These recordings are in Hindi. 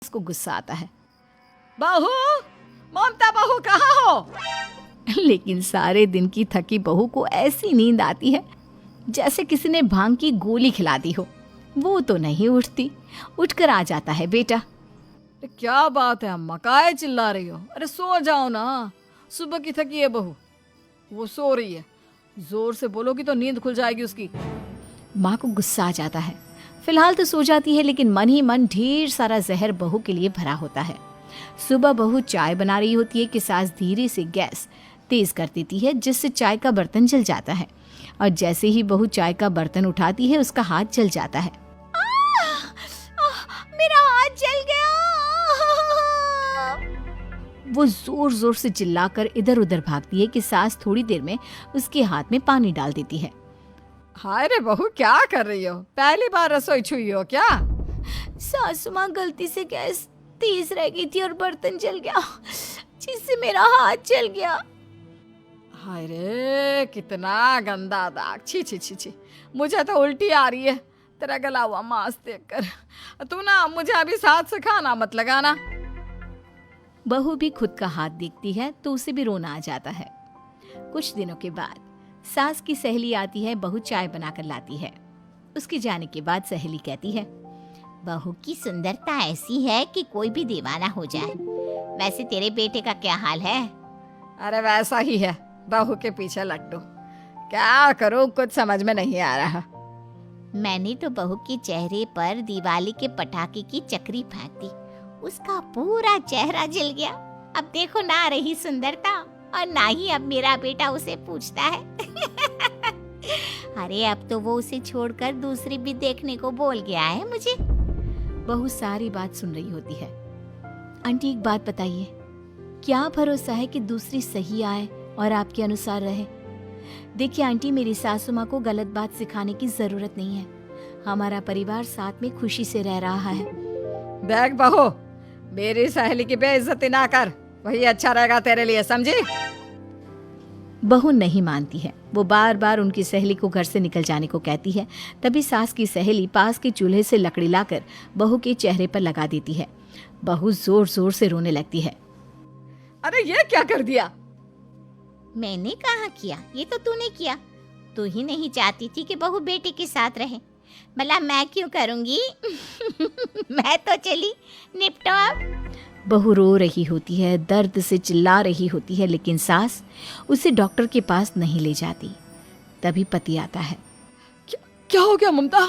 उसको गुस्सा आता है। बहू, ममता बहू कहाँ हो? लेकिन सारे दिन की थकी बहू को ऐसी नींद आती है जैसे किसी ने भांग की गोली खिला दी हो। वो तो नहीं उठती। उठकर आ जाता है बेटा। क्या बात है अम्मा, काहे चिल्ला रही हो? अरे सो जाओ ना, सुबह की थकी है बहू। वो सो रही है, जोर से बोलोगी तो नींद खुल जाएगी उसकी। माँ को गुस्सा आ जाता है। फिलहाल तो सो जाती है, लेकिन मन ही मन ढेर सारा जहर बहू के लिए भरा होता है। सुबह बहू चाय बना रही होती है कि सास धीरे से गैस तेज कर देती है, जिससे चाय का बर्तन जल जाता है। और जैसे ही बहू चाय का बर्तन उठाती है, उसका हाथ जल जाता है। मेरा हाथ जल गया। वो जोर जोर से चिल्लाकर इधर उधर भागती है कि सास थोड़ी देर में उसके हाथ में पानी डाल देती है। हाय रे बहू, क्या कर रही हो? पहली बार रसोई छुई हो क्या? सासू माँ, गलती से गैस तेज रह गई थी और बर्तन जल गया, जिससे मेरा हाथ जल गया। हाय रे, कितना गंदा दाग। छी छी छी छी, मुझे तो उल्टी आ रही है तेरा गला हुआ मांस देखकर। तू ना मुझे अभी साथ से खाना मत लगाना। बहू भी खुद का हाथ देखती है तो उसे भी रोना आ जाता है। कुछ दिनों के बाद सास की सहेली आती है, बहू चाय बनाकर लाती है। उसके जाने के बाद सहेली कहती है, बहू की सुंदरता ऐसी है कि कोई भी दीवाना हो जाए। वैसे तेरे बेटे का क्या हाल है? अरे वैसा ही है, बहू के पीछे लट्टू। क्या करूं, कुछ समझ में नहीं आ रहा। मैंने तो बहू के चेहरे पर दिवाली के पटाखे की चक्री फेंक दी, उसका पूरा चेहरा जल गया। अब देखो ना रही सुंदरता, और ना ही अब मेरा बेटा उसे पूछता है। अरे अब तो वो उसे छोड़कर दूसरी भी देखने को बोल गया है मुझे। बहू सारी बात सुन रही होती है। आंटी एक बात बताइए, क्या भरोसा है कि दूसरी सही आए और आपके अनुसार रहे? देखिए आंटी, मेरी सासू माँ को गलत बात सिखाने की जरूरत नहीं है। हमारा परिवार साथ में खुशी से रह रहा है। देख बहू, मेरी सहेली की बेइज्जती ना कर, वही अच्छा रहेगा तेरे लिए, समझी? बहू नहीं मानती है। वो बार बार उनकी सहेली को घर से निकल जाने को कहती है। तभी सास की सहेली पास के चूल्हे से लकड़ी लाकर बहू के चेहरे पर लगा देती है। बहू जोर जोर से रोने लगती है। अरे ये क्या कर दिया? मैंने कहाँ किया, ये तो तूने किया। तू ही नहीं चाहती थी कि बहू बेटे के साथ रहे, भला मैं क्यों करूंगी? मैं तो चली, निपटो अब। बहू रो रही होती है, दर्द से चिल्ला रही होती है, लेकिन सास उसे डॉक्टर के पास नहीं ले जाती। तभी पति आता है। क्या हो गया ममता?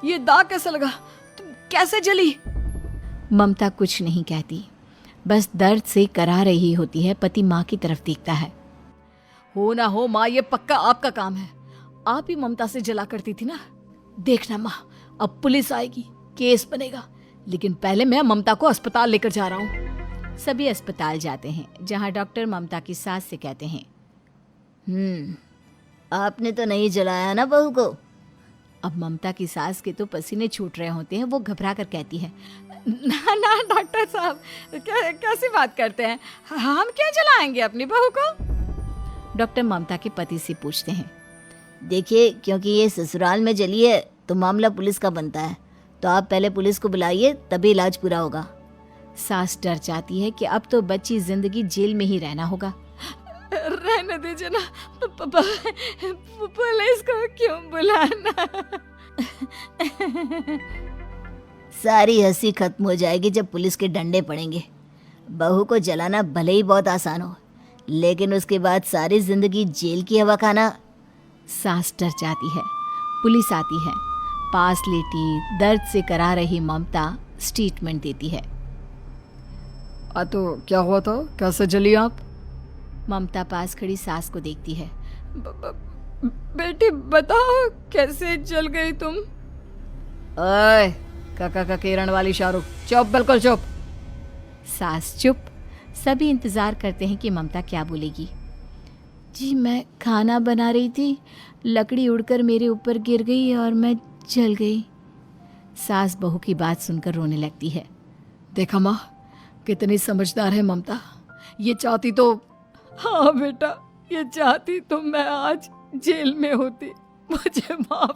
ये दाग कैसे लगा? तुम कैसे जली? ममता कुछ नहीं कहती, बस दर्द से करा रही होती है। पति माँ की तरफ देखता है। हो ना हो माँ, ये पक्का आपका काम है। आप ही ममता से जला करती थी ना। देखना माँ, अब पुलिस आएगी, केस बनेगा, लेकिन पहले मैं ममता को अस्पताल लेकर जा रहा हूँ। सभी अस्पताल जाते हैं, जहाँ डॉक्टर ममता की सास से कहते हैं, आपने तो नहीं जलाया ना बहू को? अब ममता की सास के तो पसीने छूट रहे होते हैं। वो घबरा कर कहती है, ना ना डॉक्टर साहब, कैसी बात करते हैं? हम क्या जलाएंगे अपनी बहू को? डॉक्टर ममता के पति से पूछते हैं, देखिए, क्योंकि ये ससुराल में जली है तो मामला पुलिस का बनता है, तो आप पहले पुलिस को बुलाइए, तभी इलाज पूरा होगा। सास डर जाती है कि अब तो बच्ची जिंदगी जेल में ही रहना होगा। रहने दीजिए ना, पुलिस को क्यों बुलाना? सारी हंसी खत्म हो जाएगी जब पुलिस के डंडे पड़ेंगे। बहू को जलाना भले ही बहुत आसान हो, लेकिन उसके बाद सारी जिंदगी जेल की हवा खाना। सास डर जाती है। पुलिस आती है। पास लेटी दर्द से करा रही ममता स्टेटमेंट देती है। तो क्या हुआ था? कैसे जली आप? ममता पास खड़ी सास को देखती है। बेटी बताओ, कैसे जल गई तुम? ओए, काका का किरण वाली शाहरुख, चुप, बिल्कुल चुप। सास चुप। सभी इंतजार करते हैं कि ममता क्या बोलेगी। जी मैं खाना बना रही थी, लकड़ी उड़कर मेरे ऊपर गिर गई और मैं जल गई। सास बहू की बात सुनकर रोने लगती है। देखा माँ, कितनी समझदार है ममता। ये चाहती तो, हाँ बेटा, ये चाहती तो मैं आज जेल में होती। मुझे माफ